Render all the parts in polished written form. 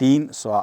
300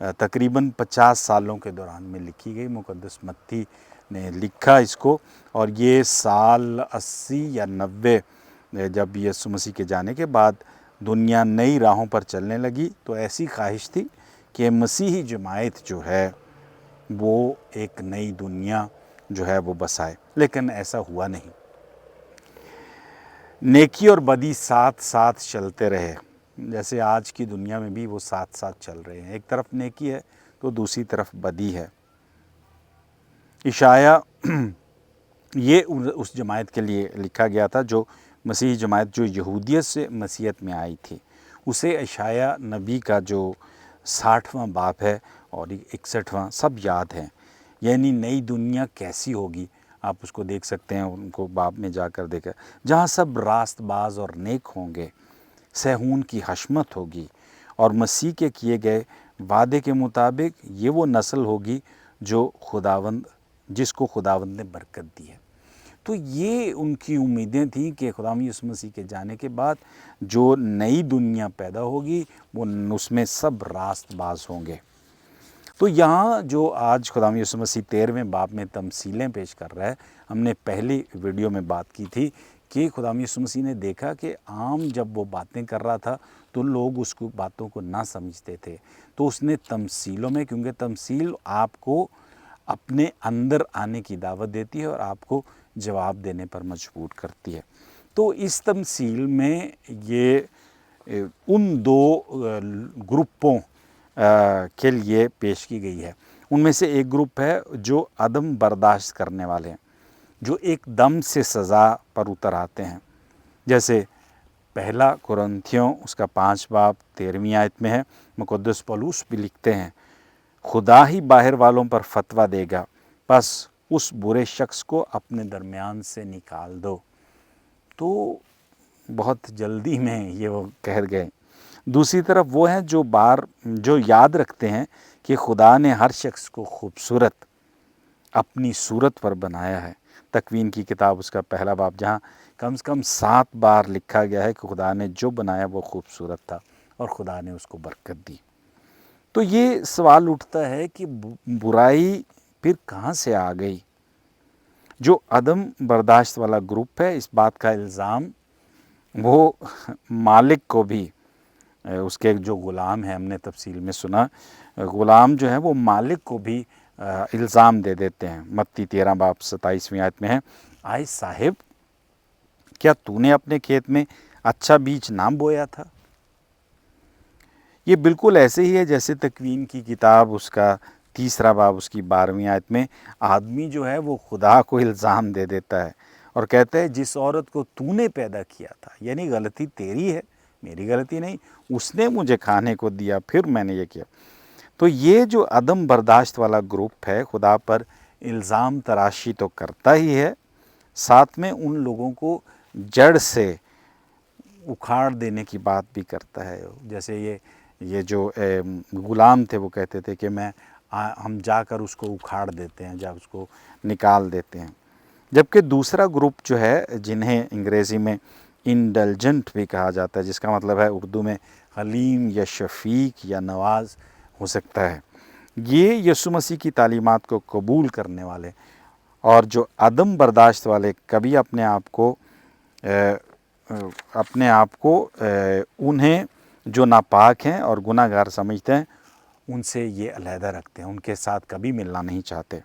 تقریباً 50 سالوں کے دوران میں لکھی گئی۔ مقدس متی نے لکھا اس کو، اور یہ سال 80 یا 90 جب یسوع مسیح کے جانے کے بعد دنیا نئی راہوں پر چلنے لگی، تو ایسی خواہش تھی کہ مسیحی جماعت جو ہے وہ ایک نئی دنیا جو ہے وہ بسائے، لیکن ایسا ہوا نہیں۔ نیکی اور بدی ساتھ ساتھ چلتے رہے، جیسے آج کی دنیا میں بھی وہ ساتھ ساتھ چل رہے ہیں۔ ایک طرف نیکی ہے تو دوسری طرف بدی ہے۔ اشعیا یہ اس جماعت کے لیے لکھا گیا تھا جو مسیحی جماعت جو یہودیت سے مسیحیت میں آئی تھی، اسے اشعیا نبی کا جو 60واں باب ہے اور 61واں سب یاد ہیں۔ یعنی نئی دنیا کیسی ہوگی آپ اس کو دیکھ سکتے ہیں، ان کو باب میں جا کر دیکھیں، جہاں سب راست باز اور نیک ہوں گے، صہیون کی حشمت ہوگی، اور مسیح کے کیے گئے وعدے کے مطابق یہ وہ نسل ہوگی جس کو خداوند نے برکت دی ہے۔ تو یہ ان کی امیدیں تھیں کہ خداوند یسوع مسیح کے جانے کے بعد جو نئی دنیا پیدا ہوگی وہ اس میں سب راست باز ہوں گے۔ تو یہاں جو آج خداوند یسوع مسیح 13ویں باب میں تمثیلیں پیش کر رہا ہے، ہم نے پہلی ویڈیو میں بات کی تھی کہ خداوند یسوع مسیح نے دیکھا کہ عام جب وہ باتیں کر رہا تھا تو لوگ اس کو باتوں کو نہ سمجھتے تھے، تو اس نے تمثیلوں میں، کیونکہ تمثیل آپ کو اپنے اندر آنے کی دعوت دیتی ہے اور آپ کو جواب دینے پر مجبور کرتی ہے، تو اس تمثیل میں یہ ان دو گروپوں کے لیے پیش کی گئی ہے۔ ان میں سے ایک گروپ ہے جو عدم برداشت کرنے والے ہیں، جو ایک دم سے سزا پر اتر آتے ہیں، جیسے پہلا قرنتھیوں اس کا 5 باب 13ویں آیت میں ہے۔ مقدس پولس بھی لکھتے ہیں، خدا ہی باہر والوں پر فتویٰ دے گا، بس اس برے شخص کو اپنے درمیان سے نکال دو۔ تو بہت جلدی میں یہ وہ کہہ گئے۔ دوسری طرف وہ ہیں جو یاد رکھتے ہیں کہ خدا نے ہر شخص کو خوبصورت اپنی صورت پر بنایا ہے۔ تکوین کی کتاب اس کا پہلا باب، جہاں کم سے کم 7 بار لکھا گیا ہے کہ خدا نے جو بنایا وہ خوبصورت تھا اور خدا نے اس کو برکت دی۔ تو یہ سوال اٹھتا ہے کہ برائی پھر کہاں سے آ گئی؟ جو عدم برداشت والا گروپ ہے، اس بات کا الزام وہ مالک کو بھی، اس کے جو غلام ہیں، ہم نے تفصیل میں سنا، غلام جو ہے وہ مالک کو بھی الزام دے دیتے ہیں۔ متی 13 باب 27ویں آیت میں ہے، آئے صاحب، کیا تو نے اپنے کھیت میں اچھا بیج نہ بویا تھا؟ یہ بالکل ایسے ہی ہے جیسے تکوین کی کتاب اس کا 3 باب اس کی 12ویں آیت میں آدمی جو ہے وہ خدا کو الزام دے دیتا ہے اور کہتا ہے جس عورت کو تو نے پیدا کیا تھا، یعنی غلطی تیری ہے، میری غلطی نہیں، اس نے مجھے کھانے کو دیا پھر میں نے یہ کیا۔ تو یہ جو عدم برداشت والا گروپ ہے خدا پر الزام تراشی تو کرتا ہی ہے، ساتھ میں ان لوگوں کو جڑ سے اکھاڑ دینے کی بات بھی کرتا ہے۔ جیسے یہ جو غلام تھے وہ کہتے تھے کہ ہم جا کر اس کو اکھاڑ دیتے ہیں، جا اس کو نکال دیتے ہیں۔ جبکہ دوسرا گروپ جو ہے، جنہیں انگریزی میں انڈلجنٹ بھی کہا جاتا ہے، جس کا مطلب ہے اردو میں حلیم یا شفیق یا نواز ہو سکتا ہے، یہ یسوع مسیح کی تعلیمات کو قبول کرنے والے اور جو عدم برداشت والے کبھی اپنے آپ کو انہیں جو ناپاک ہیں اور گناہ گار سمجھتے ہیں ان سے یہ علیحدہ رکھتے ہیں، ان کے ساتھ کبھی ملنا نہیں چاہتے۔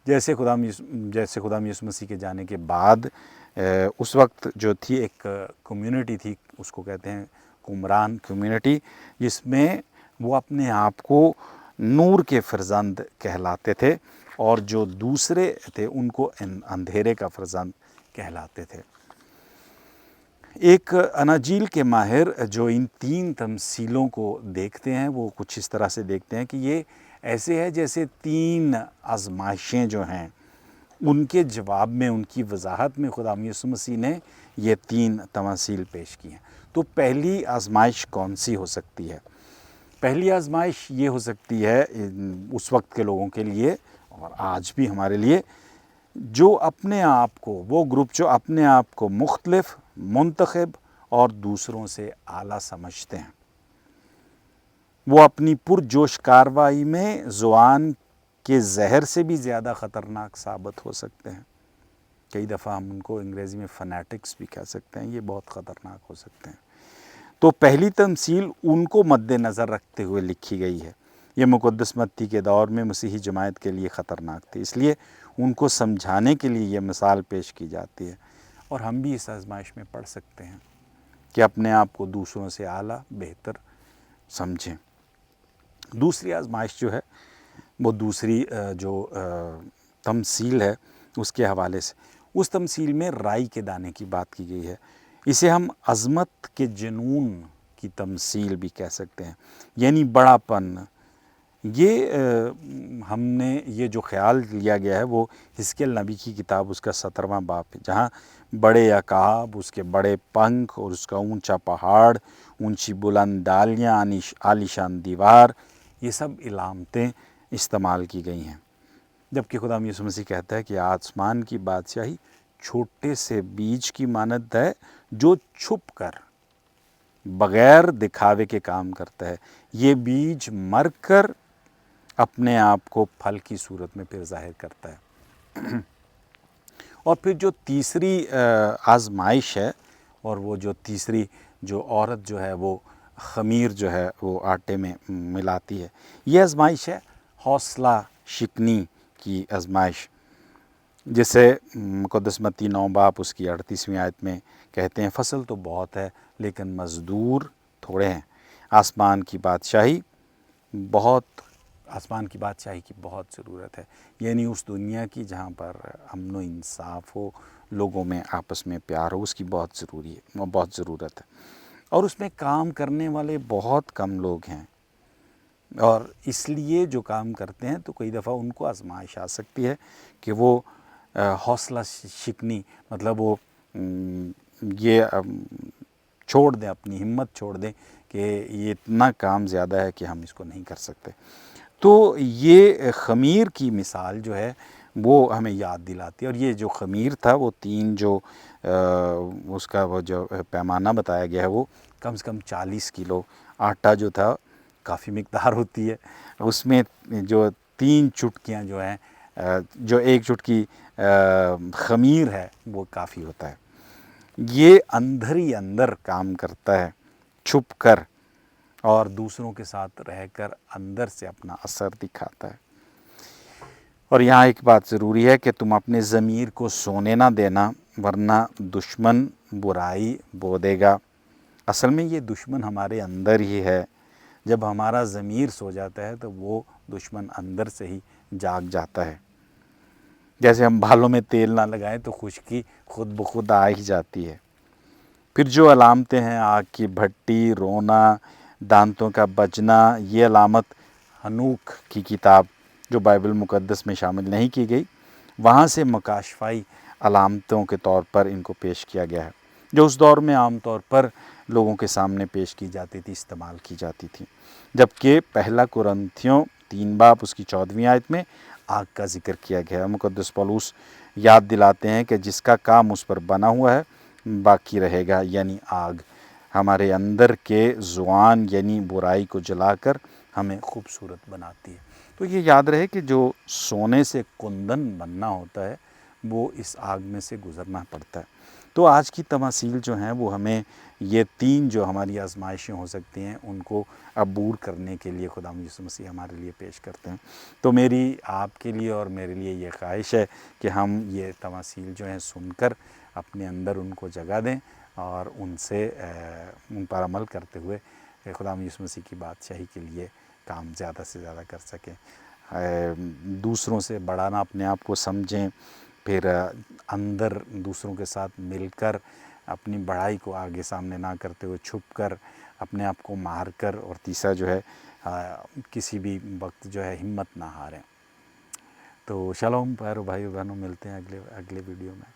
جیسے خدا یسوع مسیح کے جانے کے بعد اس وقت جو تھی ایک کمیونٹی تھی، اس کو کہتے ہیں قمران کمیونٹی، جس میں وہ اپنے آپ کو نور کے فرزند کہلاتے تھے اور جو دوسرے تھے ان کو اندھیرے کا فرزند کہلاتے تھے۔ ایک اناجیل کے ماہر جو ان 3 تمثیلوں کو دیکھتے ہیں وہ کچھ اس طرح سے دیکھتے ہیں کہ یہ ایسے ہے جیسے 3 آزمائشیں جو ہیں ان کے جواب میں، ان کی وضاحت میں خدا یسوع مسیح نے یہ 3 تماثیل پیش کی ہیں۔ تو پہلی آزمائش کون سی ہو سکتی ہے؟ پہلی آزمائش یہ ہو سکتی ہے اس وقت کے لوگوں کے لیے اور آج بھی ہمارے لیے، جو اپنے آپ کو، وہ گروپ جو اپنے آپ کو مختلف، منتخب اور دوسروں سے اعلیٰ سمجھتے ہیں۔ وہ اپنی پرجوش کارروائی میں زوان کے زہر سے بھی زیادہ خطرناک ثابت ہو سکتے ہیں۔ کئی دفعہ ہم ان کو انگریزی میں فنیٹکس بھی کہہ سکتے ہیں، یہ بہت خطرناک ہو سکتے ہیں۔ تو پہلی تمثیل ان کو مد نظر رکھتے ہوئے لکھی گئی ہے۔ یہ مقدس متی کے دور میں مسیحی جماعت کے لیے خطرناک تھی، اس لیے ان کو سمجھانے کے لیے یہ مثال پیش کی جاتی ہے، اور ہم بھی اس آزمائش میں پڑھ سکتے ہیں کہ اپنے آپ کو دوسروں سے اعلیٰ بہتر سمجھیں۔ دوسری آزمائش جو ہے وہ دوسری جو تمثیل ہے اس کے حوالے سے، اس تمثیل میں رائی کے دانے کی بات کی گئی ہے۔ اسے ہم عظمت کے جنون کی تمثیل بھی کہہ سکتے ہیں، یعنی بڑا پن۔ یہ ہم نے یہ جو خیال لیا گیا ہے وہ حزقیل نبی کی کتاب اس کا 17واں باب ہے، جہاں بڑے عقاب، اس کے بڑے پنکھ اور اس کا اونچا پہاڑ، اونچی بلند ڈالیاں، عالیشان دیوار، یہ سب علامتیں استعمال کی گئی ہیں۔ جبکہ خدا یسوع مسیح کہتا ہے کہ آسمان کی بادشاہی چھوٹے سے بیج کی مانند ہے جو چھپ کر بغیر دکھاوے کے کام کرتا ہے۔ یہ بیج مر کر اپنے آپ کو پھل کی صورت میں پھر ظاہر کرتا ہے۔ اور پھر جو تیسری آزمائش ہے، اور وہ جو تیسری جو عورت جو ہے وہ خمیر جو ہے وہ آٹے میں ملاتی ہے، یہ آزمائش ہے حوصلہ شکنی کی آزمائش، جسے مقدس متی 9 باب اس کی 38ویں آیت میں کہتے ہیں، فصل تو بہت ہے لیکن مزدور تھوڑے ہیں۔ آسمان کی بادشاہی کی بہت ضرورت ہے، یعنی اس دنیا کی جہاں پر امن و انصاف ہو، لوگوں میں آپس میں پیار ہو، اس کی بہت ضرورت ہے، اور اس میں کام کرنے والے بہت کم لوگ ہیں، اور اس لیے جو کام کرتے ہیں تو کئی دفعہ ان کو آزمائش آ سکتی ہے کہ وہ حوصلہ شکنی، مطلب وہ یہ چھوڑ دیں، اپنی ہمت چھوڑ دیں کہ یہ اتنا کام زیادہ ہے کہ ہم اس کو نہیں کر سکتے۔ تو یہ خمیر کی مثال جو ہے وہ ہمیں یاد دلاتی ہے، اور یہ جو خمیر تھا وہ 3 جو اس کا وہ جو پیمانہ بتایا گیا ہے وہ کم سے کم 40 کلو آٹا جو تھا، کافی مقدار ہوتی ہے، اس میں جو 3 چٹکیاں جو ہیں، جو 1 چٹکی خمیر ہے وہ کافی ہوتا ہے۔ یہ اندر ہی اندر کام کرتا ہے، چھپ کر، اور دوسروں کے ساتھ رہ کر اندر سے اپنا اثر دکھاتا ہے۔ اور یہاں ایک بات ضروری ہے کہ تم اپنے ضمیر کو سونے نہ دینا، ورنہ دشمن برائی بو دے گا۔ اصل میں یہ دشمن ہمارے اندر ہی ہے۔ جب ہمارا ضمیر سو جاتا ہے تو وہ دشمن اندر سے ہی جاگ جاتا ہے۔ جیسے ہم بالوں میں تیل نہ لگائیں تو خشکی خود بخود آ ہی جاتی ہے۔ پھر جو علامتیں ہیں، آگ کی بھٹی، رونا، دانتوں کا بجنا، یہ علامت ہنوک کی کتاب جو بائبل مقدس میں شامل نہیں کی گئی، وہاں سے مکاشفائی علامتوں کے طور پر ان کو پیش کیا گیا ہے، جو اس دور میں عام طور پر لوگوں کے سامنے پیش کی جاتی تھی، استعمال کی جاتی تھی۔ جبکہ پہلا قرنتھیوں 3 باب اس کی 14ویں آیت میں آگ کا ذکر کیا گیا ہے۔ مقدس پولس یاد دلاتے ہیں کہ جس کا کام اس پر بنا ہوا ہے باقی رہے گا، یعنی آگ ہمارے اندر کے زوان یعنی برائی کو جلا کر ہمیں خوبصورت بناتی ہے۔ تو یہ یاد رہے کہ جو سونے سے کندن بننا ہوتا ہے وہ اس آگ میں سے گزرنا پڑتا ہے۔ تو آج کی تماثیل جو ہیں وہ ہمیں یہ 3 جو ہماری آزمائشیں ہو سکتی ہیں ان کو عبور کرنے کے لیے خدا یسوع مسیح ہمارے لیے پیش کرتے ہیں۔ تو میری آپ کے لیے اور میرے لیے یہ خواہش ہے کہ ہم یہ تماثیل جو ہیں سن کر اپنے اندر ان کو جگہ دیں، اور ان پر عمل کرتے ہوئے خدا یسوع مسیح کی بادشاہی کے لیے کام زیادہ سے زیادہ کر سکیں۔ دوسروں سے بڑھانا اپنے آپ کو سمجھیں، پھر اندر دوسروں کے ساتھ مل کر اپنی بڑائی کو آگے سامنے نہ کرتے ہوئے چھپ کر اپنے آپ کو مار کر، اور تیسرا جو ہے کسی بھی وقت جو ہے ہمت نہ ہاریں۔ تو شالوم پیارو بھائی بہنوں، ملتے ہیں اگلے ویڈیو میں۔